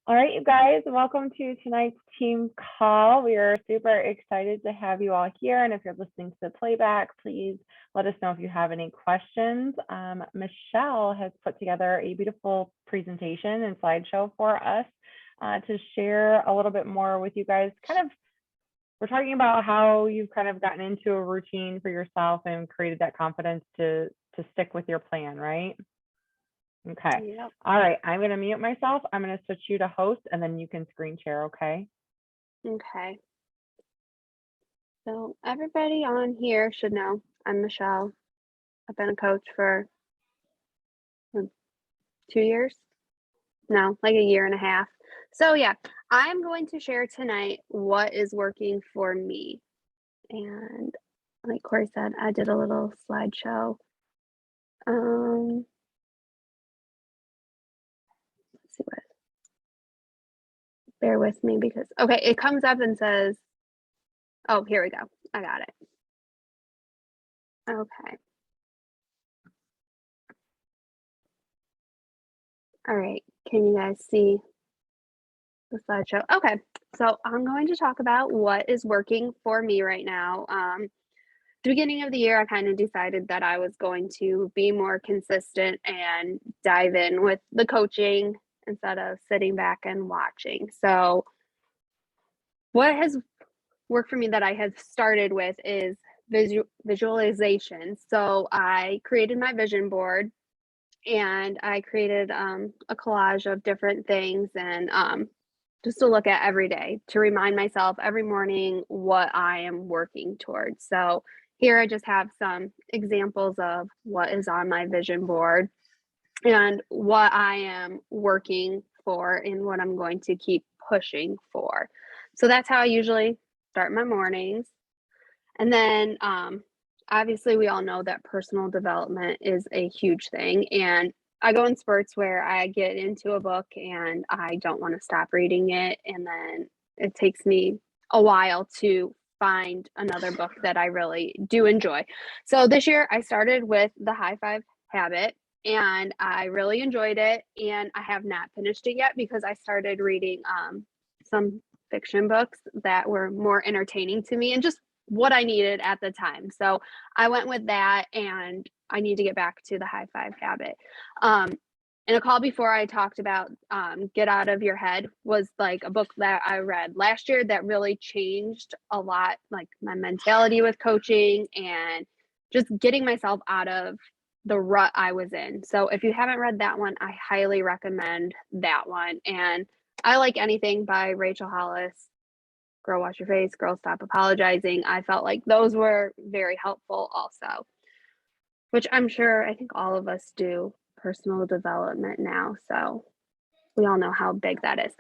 All right, you guys, welcome to tonight's team call. We are super excited to have you all here. And if you're listening to the playback, please let us know if you have any questions. Michelle has put together a beautiful presentation and slideshow for us to share a little bit more with you guys. We're talking about how you've kind of gotten into a routine for yourself and created that confidence to stick with your plan, right? Okay. Yep. All right. I'm going to mute myself. I'm going to switch you to host and then you can screen share. Okay. Okay. So everybody on here should know I'm Michelle. I've been a coach for 2 years. No, like a year and a half. So yeah, I'm going to share tonight what is working for me. And like Corey said, I did a little slideshow. Let's see what. Bear with me because okay, it comes up and says, oh, here we go. I got it. Okay. All right. Can you guys see the slideshow? Okay. So I'm going to talk about what is working for me right now. The beginning of the year, I kind of decided that I was going to be more consistent and dive in with the coaching instead of sitting back and watching. So what has worked for me that I have started with is visualization. So I created my vision board and I created a collage of different things and just to look at every day to remind myself every morning what I am working towards. So here I just have some examples of what is on my vision board and what I am working for and what I'm going to keep pushing for. So that's how I usually start my mornings. And then obviously we all know that personal development is a huge thing. And I go in spurts where I get into a book and I don't want to stop reading it. And then it takes me a while to find another book that I really do enjoy. So this year I started with the High Five Habit and I really enjoyed it. And I have not finished it yet because I started reading some fiction books that were more entertaining to me and just what I needed at the time. So I went with that and I need to get back to the High Five Habit. In a call before I talked about Get Out of Your Head was like a book that I read last year that really changed a lot, like my mentality with coaching and just getting myself out of the rut I was in. So if you haven't read that one, I highly recommend that one. And I like anything by Rachel Hollis. Girl Wash Your Face, Girl Stop Apologizing. I felt like those were very helpful also, which I'm sure I think all of us do personal development now. So we all know how big that is.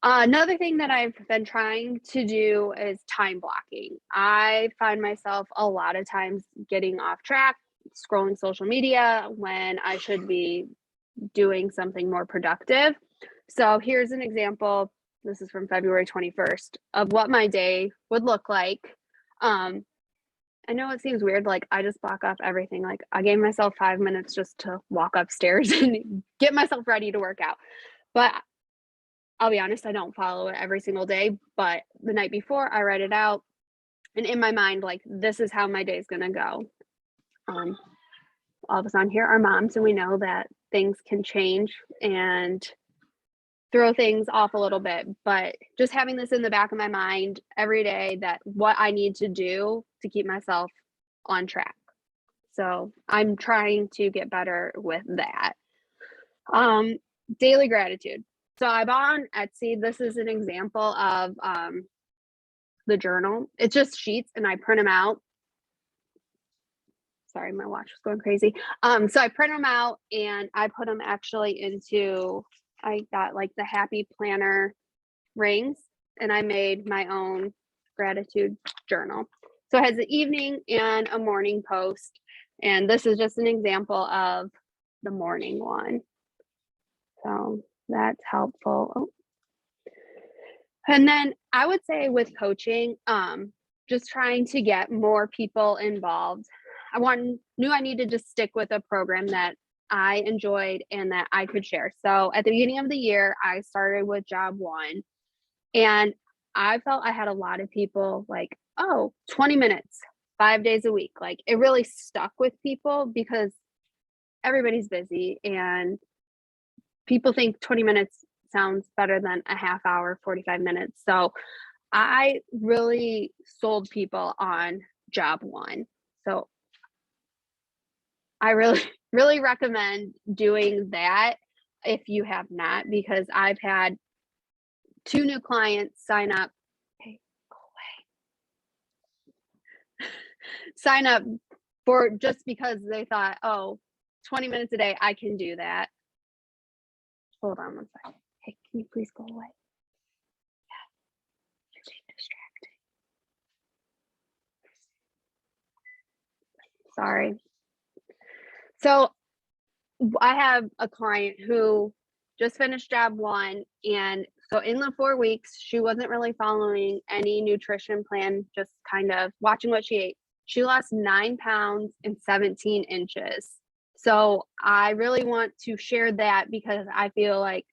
Another thing that I've been trying to do is time blocking. I find myself a lot of times getting off track, scrolling social media when I should be doing something more productive. So here's an example. This is from February 21st of what my day would look like. I know it seems weird, like I just block off everything. Like I gave myself 5 minutes just to walk upstairs and get myself ready to work out. But I'll be honest, I don't follow it every single day. But the night before, I write it out. And in my mind, like, this is how my day is going to go. All of us on here are moms, and we know that things can change and throw things off a little bit, but just having this in the back of my mind every day that what I need to do to keep myself on track. So I'm trying to get better with that. Daily gratitude. So I bought on Etsy. This is an example of the journal. It's just sheets and I print them out. Sorry, my watch was going crazy. So I print them out and I put them actually into, I got like the happy planner rings and I made my own gratitude journal. So it has an evening and a morning post. And this is just an example of the morning one. So that's helpful. Oh. And then I would say with coaching, just trying to get more people involved. Knew I needed to stick with a program that I enjoyed and that I could share. So at the beginning of the year, I started with job one, and I felt I had a lot of people like, oh, 20 minutes, 5 days a week. Like it really stuck with people because everybody's busy and people think 20 minutes sounds better than a half hour, 45 minutes. So I really sold people on job one. So I really, really recommend doing that if you have not, because I've had 2 new clients sign up. Hey, go away. Sign up for just because they thought, oh, 20 minutes a day, I can do that. Hold on one second. Hey, can you please go away? Yeah, you're being distracting. Sorry. So I have a client who just finished job one, and so in the 4 weeks, she wasn't really following any nutrition plan, just kind of watching what she ate. She lost 9 pounds and 17 inches. So I really want to share that because I feel like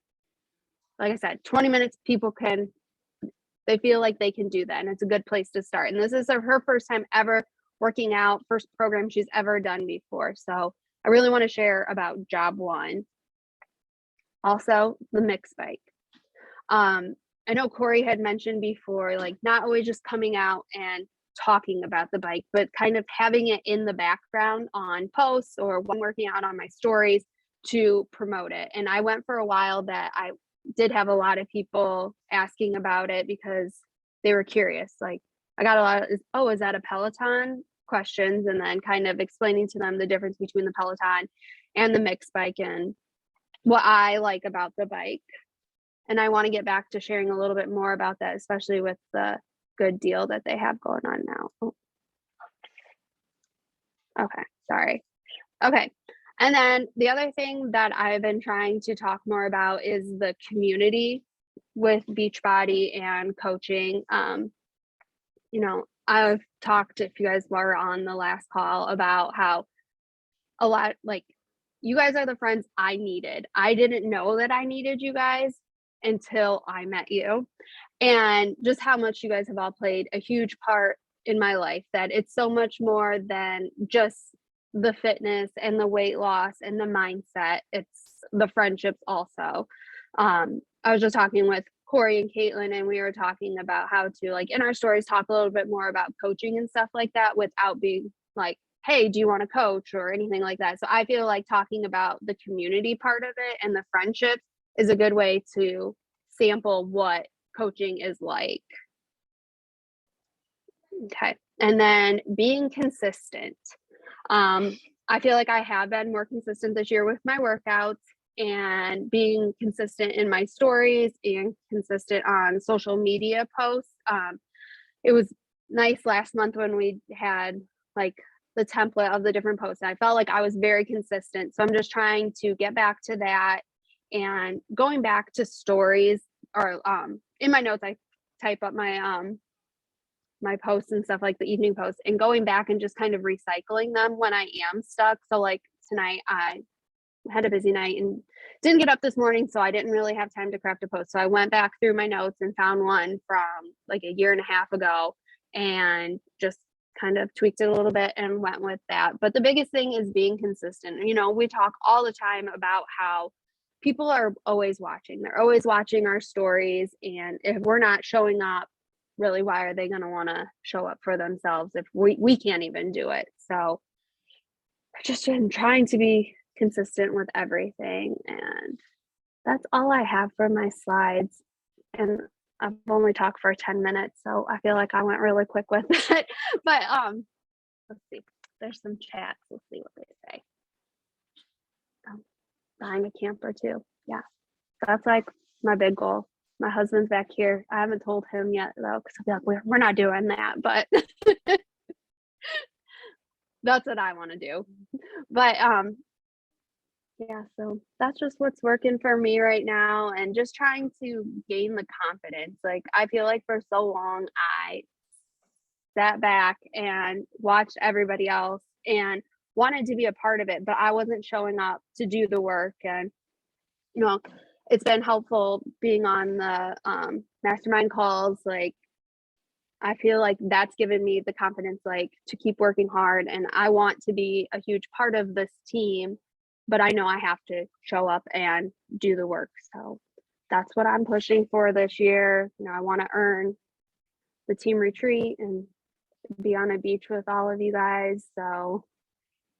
I said, 20 minutes, they feel like they can do that, and it's a good place to start. And this is her first time ever working out, first program she's ever done before. So I really want to share about job one. Also, the mix bike. I know Corey had mentioned before, like not always just coming out and talking about the bike, but kind of having it in the background on posts or when working out on my stories to promote it. And I went for a while that I did have a lot of people asking about it because they were curious. Like I got a lot of, oh, is that a Peloton questions? And then kind of explaining to them the difference between the Peloton and the mixed bike and what I like about the bike. And I want to get back to sharing a little bit more about that, especially with the good deal that they have going on now. Oh. Okay, sorry. Okay. And then the other thing that I've been trying to talk more about is the community with Beachbody and coaching. I've talked, if you guys were on the last call, about how a lot, like, you guys are the friends I needed. I didn't know that I needed you guys until I met you, and just how much you guys have all played a huge part in my life, that it's so much more than just the fitness and the weight loss and the mindset. It's the friendships also. I was just talking with Corey and Caitlin, and we were talking about how to, like, in our stories, talk a little bit more about coaching and stuff like that without being like, hey, do you want to coach or anything like that. So I feel like talking about the community part of it and the friendships is a good way to sample what coaching is like. Okay. And then being consistent. I feel like I have been more consistent this year with my workouts and being consistent in my stories and consistent on social media posts. It was nice last month when we had like the template of the different posts. I felt like I was very consistent. So I'm just trying to get back to that and going back to stories, or in my notes, I type up my my posts and stuff, like the evening posts, and going back and just kind of recycling them when I am stuck. So like tonight I had a busy night and didn't get up this morning, so I didn't really have time to craft a post. So I went back through my notes and found one from like a year and a half ago and just kind of tweaked it a little bit and went with that. But the biggest thing is being consistent. We talk all the time about how people are always watching. They're always watching our stories, and if we're not showing up, really, why are they going to want to show up for themselves if we can't even do it? So I just am trying to be consistent with everything, and that's all I have for my slides. And I've only talked for 10 minutes, so I feel like I went really quick with it. But let's see. There's some chats. Let's see what they say. Buying a camper too. Yeah, that's like my big goal. My husband's back here. I haven't told him yet though, because I'll be like, we're not doing that, but that's what I want to do. But yeah, so that's just what's working for me right now, and just trying to gain the confidence. Like I feel like for so long I sat back and watched everybody else and wanted to be a part of it, but I wasn't showing up to do the work. And, you know, it's been helpful being on the mastermind calls. Like, I feel like that's given me the confidence, like, to keep working hard. And I want to be a huge part of this team, but I know I have to show up and do the work. So that's what I'm pushing for this year. You know, I want to earn the team retreat and be on a beach with all of you guys. So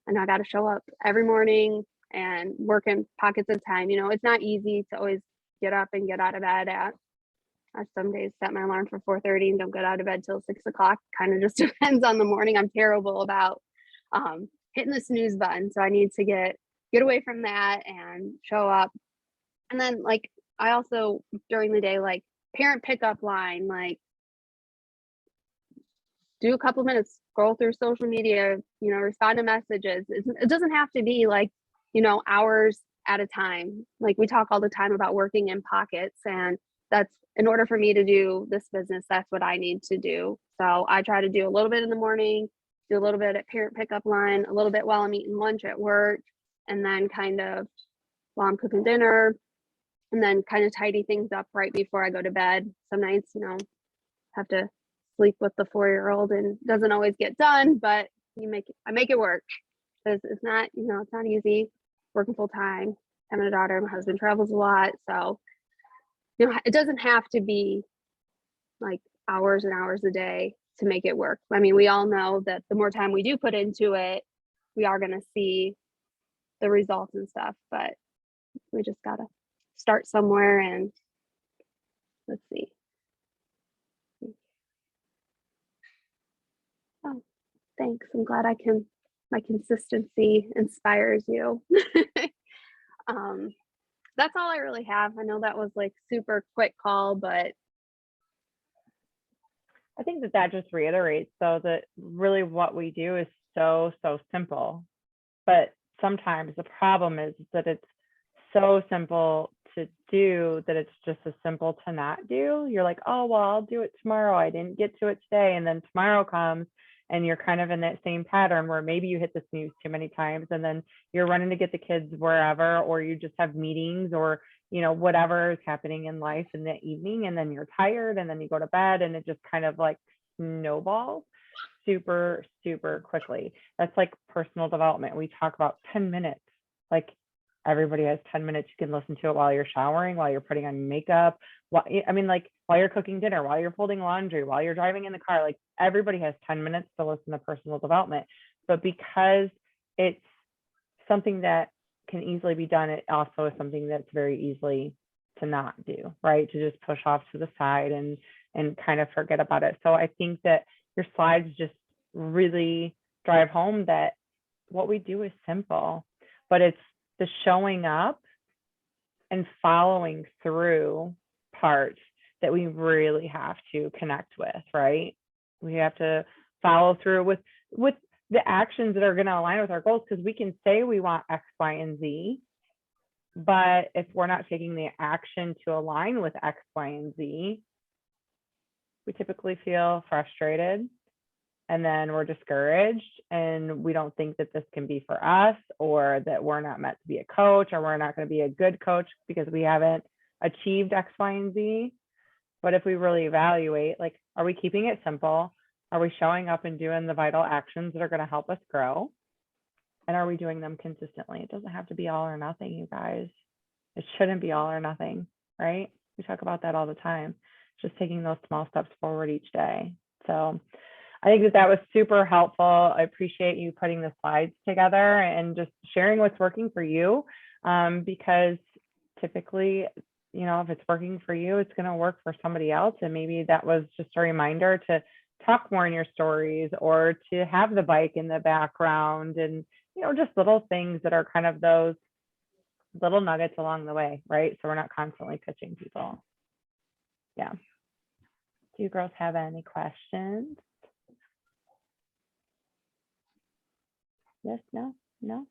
I know I got to show up every morning and work in pockets of time. You know, it's not easy to always get up and get out of bed at. I some days set my alarm for 4:30 and don't get out of bed till 6 o'clock. Kind of just depends on the morning. I'm terrible about hitting the snooze button, so I need to get away from that and show up. And then, like, I also during the day, like, parent pickup line, like, do a couple minutes, scroll through social media, you know, respond to messages. It doesn't have to be like, you know, hours at a time. Like, we talk all the time about working in pockets, and that's in order for me to do this business, that's what I need to do. So I try to do a little bit in the morning, do a little bit at parent pickup line, a little bit while I'm eating lunch at work, and then kind of while I'm cooking dinner, and then kind of tidy things up right before I go to bed. Some nights, you know, have to sleep with the 4-year-old and doesn't always get done, but I make it work because it's not, you know, it's not easy working full time, having a daughter. My husband travels a lot. So, you know, it doesn't have to be like hours and hours a day to make it work. I mean, we all know that the more time we do put into it, we are going to see the results and stuff, but we just got to start somewhere. And let's see. Oh, thanks. I'm glad my consistency inspires you. um, that's all I really have. I know that was like super quick call, but I think that just reiterates though that really what we do is so simple, but sometimes the problem is that it's so simple to do that it's just as simple to not do. You're like, oh, well, I'll do it tomorrow. I didn't get to it today. And then tomorrow comes and you're kind of in that same pattern where maybe you hit the snooze too many times and then you're running to get the kids wherever, or you just have meetings or, you know, whatever is happening in life in the evening, and then you're tired and then you go to bed and it just kind of like snowballs super quickly. That's like personal development. We talk about 10 minutes. Like, everybody has 10 minutes. You can listen to it while you're showering, while you're putting on makeup. I mean, like, while you're cooking dinner, while you're folding laundry, while you're driving in the car. Like, everybody has 10 minutes to listen to personal development. But because it's something that can easily be done, it also is something that's very easily to not do, right? To just push off to the side and kind of forget about it. So I think that your slides just really drive home that what we do is simple, but it's the showing up and following through part that we really have to connect with, right? We have to follow through with the actions that are going to align with our goals, because we can say we want X, Y, and Z, but if we're not taking the action to align with X, Y, and Z, we typically feel frustrated, and then we're discouraged, and we don't think that this can be for us, or that we're not meant to be a coach, or we're not going to be a good coach because we haven't achieved X, Y, and Z. But if we really evaluate, like, are we keeping it simple? Are we showing up and doing the vital actions that are going to help us grow? And are we doing them consistently? It doesn't have to be all or nothing, you guys. It shouldn't be all or nothing, right? We talk about that all the time. Just taking those small steps forward each day. So I think that was super helpful. I appreciate you putting the slides together and just sharing what's working for you, because typically, you know, if it's working for you, it's going to work for somebody else. And maybe that was just a reminder to talk more in your stories, or to have the bike in the background, and, you know, just little things that are kind of those little nuggets along the way, right? So we're not constantly pitching people. Yeah. Do you girls have any questions? Yes, no, no.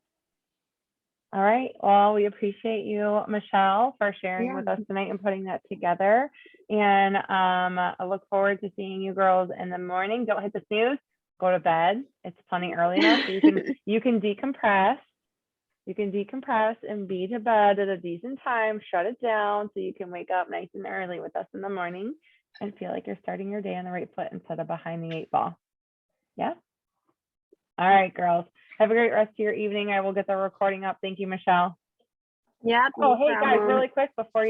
All right. Well, we appreciate you, Michelle, for sharing with us tonight and putting that together. And I look forward to seeing you girls in the morning. Don't hit the snooze. go to bed. It's plenty early enough so you can decompress. You can decompress and be to bed at a decent time, shut it down so you can wake up nice and early with us in the morning and feel like you're starting your day on the right foot instead of behind the 8 ball. Yeah. All right, girls. Have a great rest of your evening. I will get the recording up. Thank you, Michelle. Yeah, Oh, no hey guys, problem. really quick before you